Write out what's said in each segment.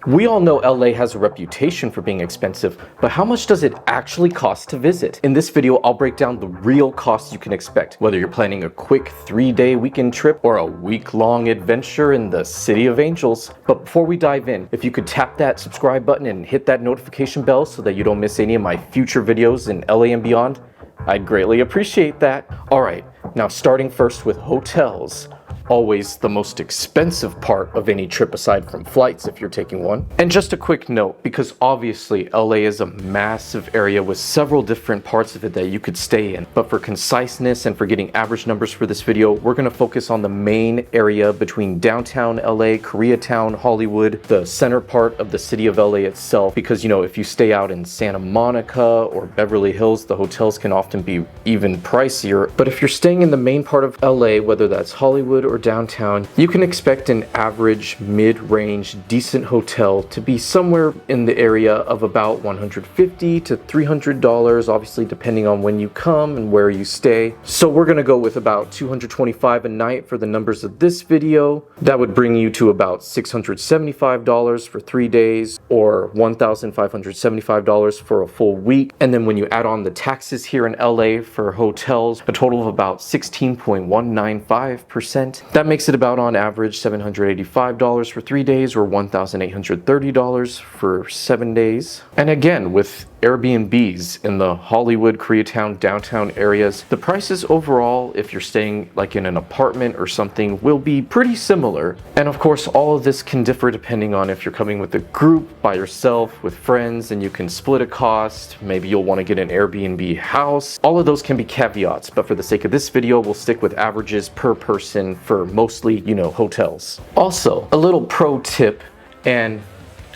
We all know LA has a reputation for being expensive, but how much does it actually cost to visit? In this video, I'll break down the real costs you can expect, whether you're planning a quick 3-day weekend trip or a week-long adventure in the City of Angels. But before we dive in, if you could tap that subscribe button and hit that notification bell so that you don't miss any of my future videos in LA and beyond, I'd greatly appreciate that. All right, now starting first with hotels. Always the most expensive part of any trip aside from flights if you're taking one. And just a quick note, because obviously LA is a massive area with several different parts of it that you could stay in. But for conciseness and for getting average numbers for this video, we're gonna focus on the main area between downtown LA, Koreatown, Hollywood, the center part of the city of LA itself. Because if you stay out in Santa Monica or Beverly Hills, the hotels can often be even pricier. But if you're staying in the main part of LA, whether that's Hollywood or downtown, you can expect an average mid-range decent hotel to be somewhere in the area of about $150 to $300, obviously depending on when you come and where you stay. So we're gonna go with about $225 a night for the numbers of this video. That would bring you to about $675 for 3 days or $1,575 for a full week. And then when you add on the taxes here in LA for hotels, a total of about 16.195%. That makes it about on average $785 for 3 days or $1,830 for 7 days. And again, with Airbnbs in the Hollywood, Koreatown, downtown areas, the prices overall, if you're staying like in an apartment or something, will be pretty similar. And of course, all of this can differ depending on if you're coming with a group, by yourself, with friends, and you can split a cost. Maybe you'll want to get an Airbnb house. All of those can be caveats, but for the sake of this video, we'll stick with averages per person for mostly, hotels. Also, a little pro tip, and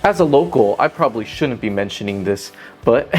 as a local, I probably shouldn't be mentioning this, but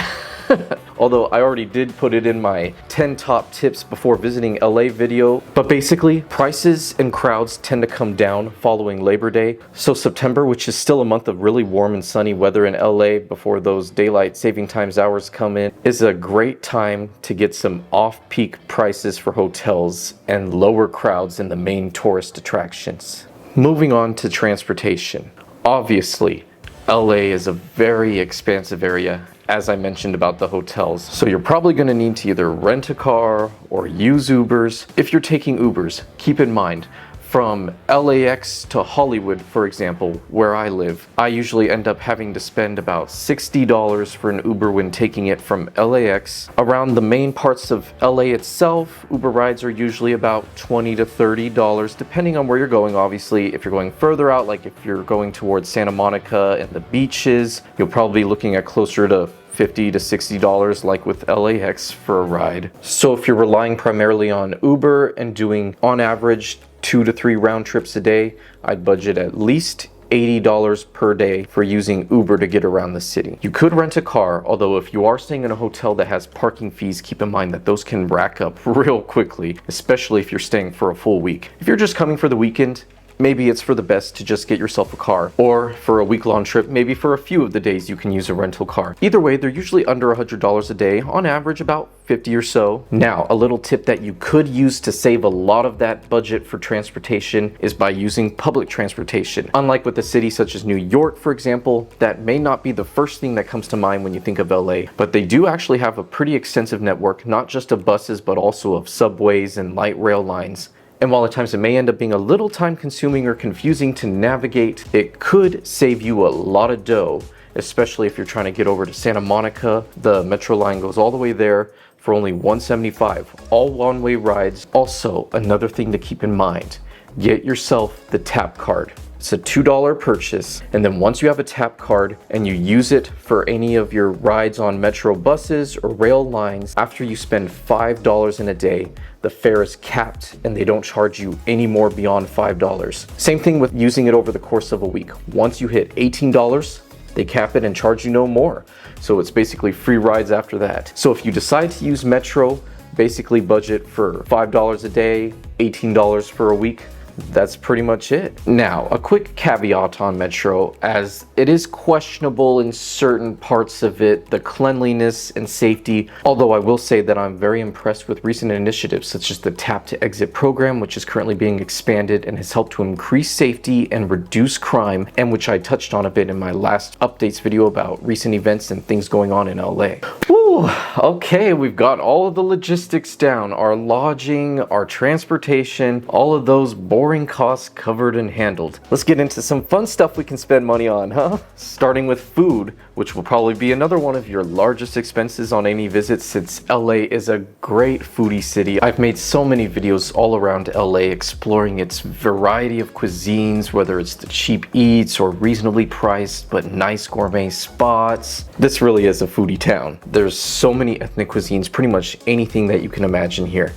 although I already did put it in my 10 top tips before visiting LA video, but basically prices and crowds tend to come down following Labor Day. So September, which is still a month of really warm and sunny weather in LA before those daylight saving times hours come in, is a great time to get some off-peak prices for hotels and lower crowds in the main tourist attractions. Moving on to transportation. Obviously, LA is a very expansive area, as I mentioned about the hotels. So you're probably going to need to either rent a car or use Ubers. If you're taking Ubers, keep in mind, from LAX to Hollywood, for example, where I live, I usually end up having to spend about $60 for an Uber when taking it from LAX. Around the main parts of LA itself, Uber rides are usually about $20 to $30, depending on where you're going, obviously. If you're going further out, like if you're going towards Santa Monica and the beaches, you'll probably be looking at closer to $50 to $60 like with LAX for a ride. So if you're relying primarily on Uber and doing on average 2 to 3 round trips a day, I'd budget at least $80 per day for using Uber to get around the city. You could rent a car, although if you are staying in a hotel that has parking fees, keep in mind that those can rack up real quickly, especially if you're staying for a full week. If you're just coming for the weekend, maybe it's for the best to just get yourself a car, or for a week-long trip, maybe for a few of the days you can use a rental car. Either way, they're usually under $100 a day, on average about 50 or so. Now, a little tip that you could use to save a lot of that budget for transportation is by using public transportation. Unlike with a city such as New York, for example, that may not be the first thing that comes to mind when you think of LA, but they do actually have a pretty extensive network, not just of buses, but also of subways and light rail lines. And while at times it may end up being a little time consuming or confusing to navigate, it could save you a lot of dough, especially if you're trying to get over to Santa Monica. The metro line goes all the way there for only $175, all one-way rides. Also, another thing to keep in mind, get yourself the tap card. It's a $2 purchase, and then once you have a tap card and you use it for any of your rides on metro buses or rail lines, after you spend $5 in a day, the fare is capped and they don't charge you any more beyond $5. Same thing with using it over the course of a week. Once you hit $18, they cap it and charge you no more. So it's basically free rides after that. So if you decide to use Metro, basically budget for $5 a day, $18 for a week. that's pretty much it. Now, a quick caveat on Metro, as it is questionable in certain parts of it, the cleanliness and safety, although I will say that I'm very impressed with recent initiatives such as the Tap to Exit program, which is currently being expanded and has helped to increase safety and reduce crime, and which I touched on a bit in my last updates video about recent events and things going on in LA. Woo, okay, we've got all of the logistics down, our lodging, our transportation, all of those boring costs covered and handled. Let's get into some fun stuff we can spend money on, huh? Starting with food, which will probably be another one of your largest expenses on any visit, since LA is a great foodie city. I've made so many videos all around LA exploring its variety of cuisines, whether it's the cheap eats or reasonably priced but nice gourmet spots. This really is a foodie town. There's so many ethnic cuisines, pretty much anything that you can imagine here.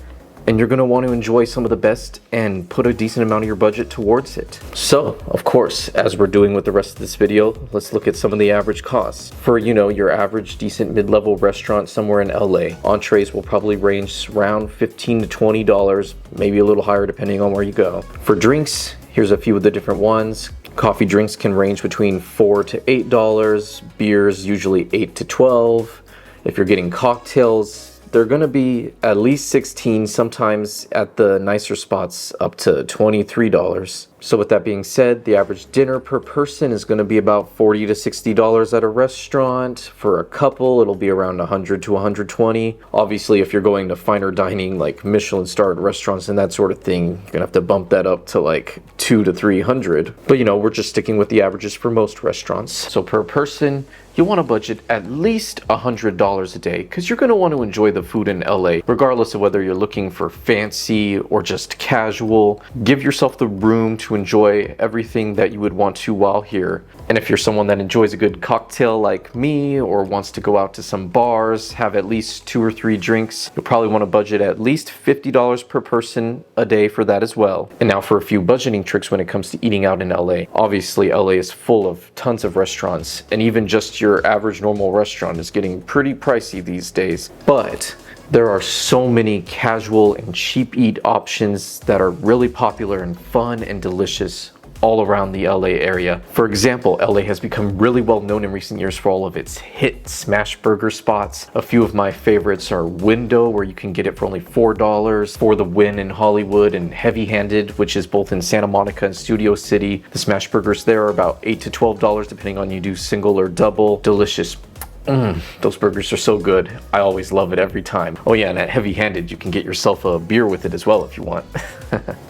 And you're going to want to enjoy some of the best and put a decent amount of your budget towards it. So, of course, as we're doing with the rest of this video, let's look at some of the average costs. For, your average decent mid-level restaurant somewhere in LA, entrees will probably range around $15 to $20, maybe a little higher depending on where you go. For drinks, here's a few of the different ones. Coffee drinks can range between $4 to $8, beers usually $8 to $12. If you're getting cocktails, they're going to be at least $16, sometimes at the nicer spots up to $23. So with that being said, the average dinner per person is going to be about $40 to $60 at a restaurant. For a couple, it'll be around $100 to $120. Obviously, if you're going to finer dining like Michelin-starred restaurants and that sort of thing, you're going to have to bump that up to like $200 to $300. But we're just sticking with the averages for most restaurants. So per person, you want to budget at least $100 a day, because you're going to want to enjoy the food in LA, regardless of whether you're looking for fancy or just casual. Give yourself the room to enjoy everything that you would want to while here. And if you're someone that enjoys a good cocktail like me, or wants to go out to some bars, have at least 2 or 3 drinks, you'll probably want to budget at least $50 per person a day for that as well. And now for a few budgeting tricks when it comes to eating out in LA. Obviously, LA is full of tons of restaurants, and even just your average normal restaurant is getting pretty pricey these days. But there are so many casual and cheap eat options that are really popular and fun and delicious all around the LA area. For example, LA has become really well known in recent years for all of its hit smash burger spots. A few of my favorites are Window, where you can get it for only $4, For the Win in Hollywood, and Heavy Handed, which is both in Santa Monica and Studio City. The smash burgers there are about $8 to $12 depending on you do single or double. Delicious. Those burgers are so good. I always love it every time. Oh yeah, and at Heavy Handed, you can get yourself a beer with it as well if you want.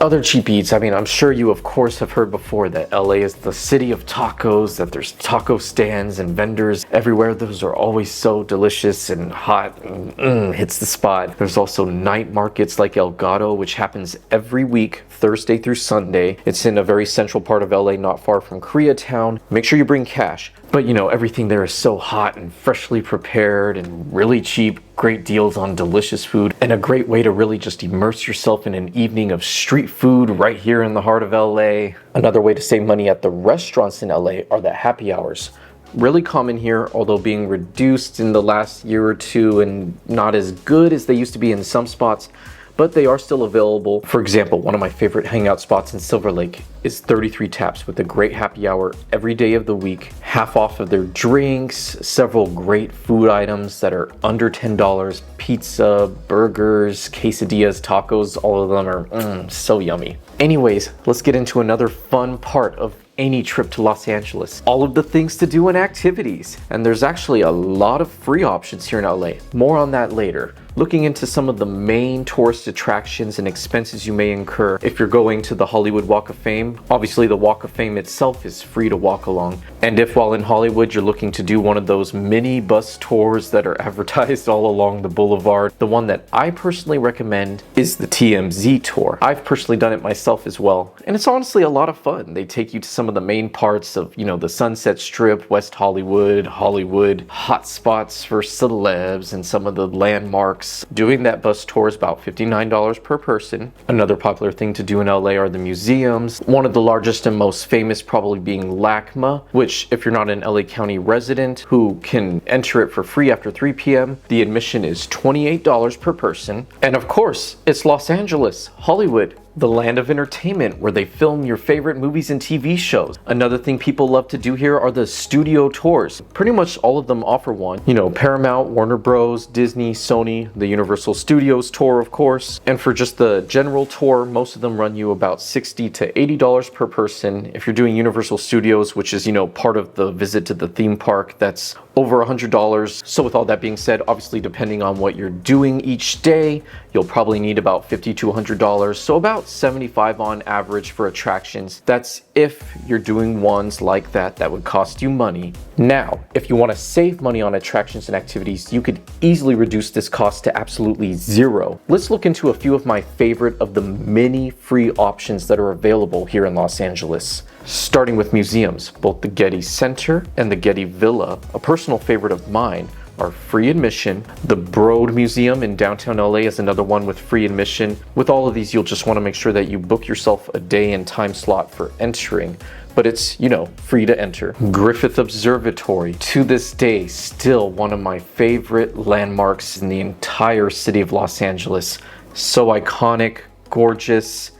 Other cheap eats, I'm sure you of course have heard before that LA is the city of tacos, that there's taco stands and vendors everywhere. Those are always so delicious and hot and hits the spot. There's also night markets like El Gato, which happens every week, Thursday through Sunday. It's in a very central part of LA, not far from Koreatown. Make sure you bring cash. But everything there is so hot and freshly prepared and really cheap. Great deals on delicious food, and a great way to really just immerse yourself in an evening of street food right here in the heart of LA. Another way to save money at the restaurants in LA are the happy hours. Really common here, although being reduced in the last year or two and not as good as they used to be in some spots, but they are still available. For example, one of my favorite hangout spots in Silver Lake is 33 Taps, with a great happy hour every day of the week, half off of their drinks, several great food items that are under $10, pizza, burgers, quesadillas, tacos, all of them are so yummy. Anyways, let's get into another fun part of any trip to Los Angeles. All of the things to do and activities. And there's actually a lot of free options here in LA. More on that later. Looking into some of the main tourist attractions and expenses you may incur if you're going to the Hollywood Walk of Fame. Obviously, the Walk of Fame itself is free to walk along. And if while in Hollywood you're looking to do one of those mini bus tours that are advertised all along the boulevard, the one that I personally recommend is the TMZ tour. I've personally done it myself as well, and it's honestly a lot of fun. They take you to some of the main parts of, the Sunset Strip, West Hollywood, hot spots for celebs, and some of the landmarks. Doing that bus tour is about $59 per person. Another popular thing to do in LA are the museums. One of the largest and most famous probably being LACMA, which if you're not an LA County resident who can enter it for free after 3 p.m., the admission is $28 per person. And of course, it's Los Angeles, Hollywood. the land of entertainment where they film your favorite movies and TV shows. Another thing people love to do here are the studio tours. Pretty much all of them offer one. You know, Paramount, Warner Bros, Disney, Sony, the Universal Studios tour, of course. And for just the general tour, most of them run you about $60 to $80 per person. If you're doing Universal Studios, which is, you know, part of the visit to the theme park, that's over $100. So with all that being said, obviously depending on what you're doing each day, you'll probably need about $50 to $100. So about $75 on average for attractions. That's if you're doing ones like that would cost you money. Now, if you want to save money on attractions and activities, you could easily reduce this cost to absolutely zero. Let's look into a few of my favorite of the many free options that are available here in Los Angeles. Starting with museums, both the Getty Center and the Getty Villa, a personal favorite of mine, are free admission. The Broad Museum in downtown LA is another one with free admission. With all of these, you'll just want to make sure that you book yourself a day and time slot for entering, but it's, you know, free to enter. Griffith Observatory, to this day, still one of my favorite landmarks in the entire city of Los Angeles. So iconic, gorgeous,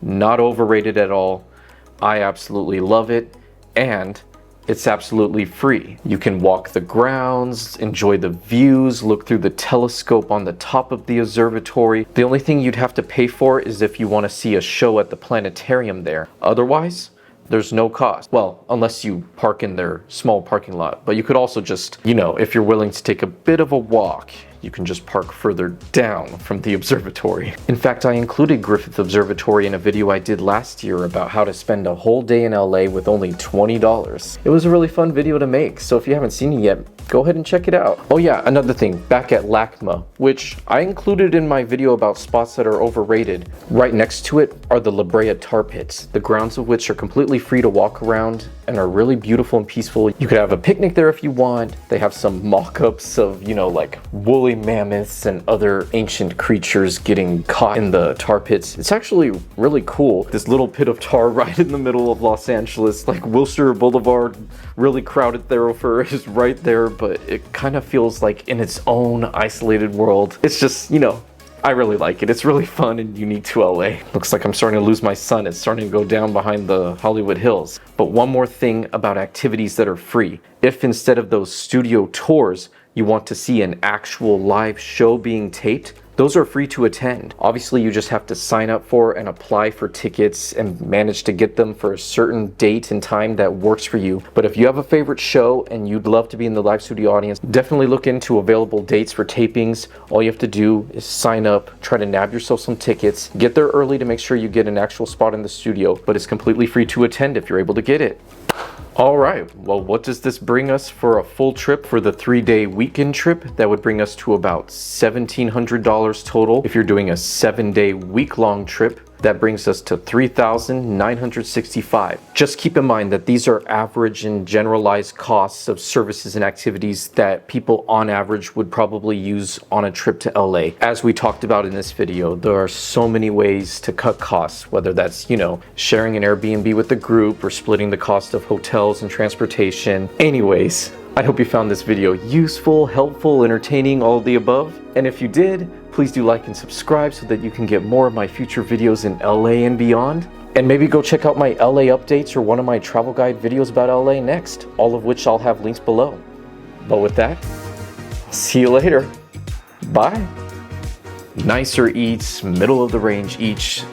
not overrated at all. I absolutely love it, and it's absolutely free. You can walk the grounds, enjoy the views, look through the telescope on the top of the observatory. The only thing you'd have to pay for is if you want to see a show at the planetarium there. Otherwise, there's no cost. Well, unless you park in their small parking lot. But you could also just, you know, if you're willing to take a bit of a walk, you can just park further down from the observatory. In fact, I included Griffith Observatory in a video I did last year about how to spend a whole day in LA with only $20. It was a really fun video to make, so if you haven't seen it yet, go ahead and check it out. Oh yeah, another thing, back at LACMA, which I included in my video about spots that are overrated. Right next to it are the La Brea Tar Pits, the grounds of which are completely free to walk around and are really beautiful and peaceful. You could have a picnic there if you want. They have some mock-ups of, you know, like woolly mammoths and other ancient creatures getting caught in the tar pits. It's actually really cool. This little pit of tar right in the middle of Los Angeles, like Wilshire Boulevard, really crowded thoroughfare is right there, but it kind of feels like in its own isolated world. It's just, you know, I really like it. It's really fun and unique to LA. Looks like I'm starting to lose my son. It's starting to go down behind the Hollywood Hills. But one more thing about activities that are free. If instead of those studio tours, you want to see an actual live show being taped, those are free to attend. Obviously, you just have to sign up for and apply for tickets and manage to get them for a certain date and time that works for you. But if you have a favorite show and you'd love to be in the live studio audience, definitely look into available dates for tapings. All you have to do is sign up, try to nab yourself some tickets, get there early to make sure you get an actual spot in the studio, but it's completely free to attend if you're able to get it. All right, well, what does this bring us for a full trip? For the 3-day weekend trip, that would bring us to about $1,700 total. If you're doing a 7-day week-long trip, that brings us to $3,965. Just keep in mind that these are average and generalized costs of services and activities that people on average would probably use on a trip to LA. As we talked about in this video, there are so many ways to cut costs, whether that's, you know, sharing an Airbnb with the group or splitting the cost of hotels and transportation. Anyways, I hope you found this video useful, helpful, entertaining, all of the above. And if you did, please do like and subscribe so that you can get more of my future videos in LA and beyond. And maybe go check out my LA updates or one of my travel guide videos about LA next, all of which I'll have links below. But with that, see you later. Bye. Nicer eats, middle of the range eats.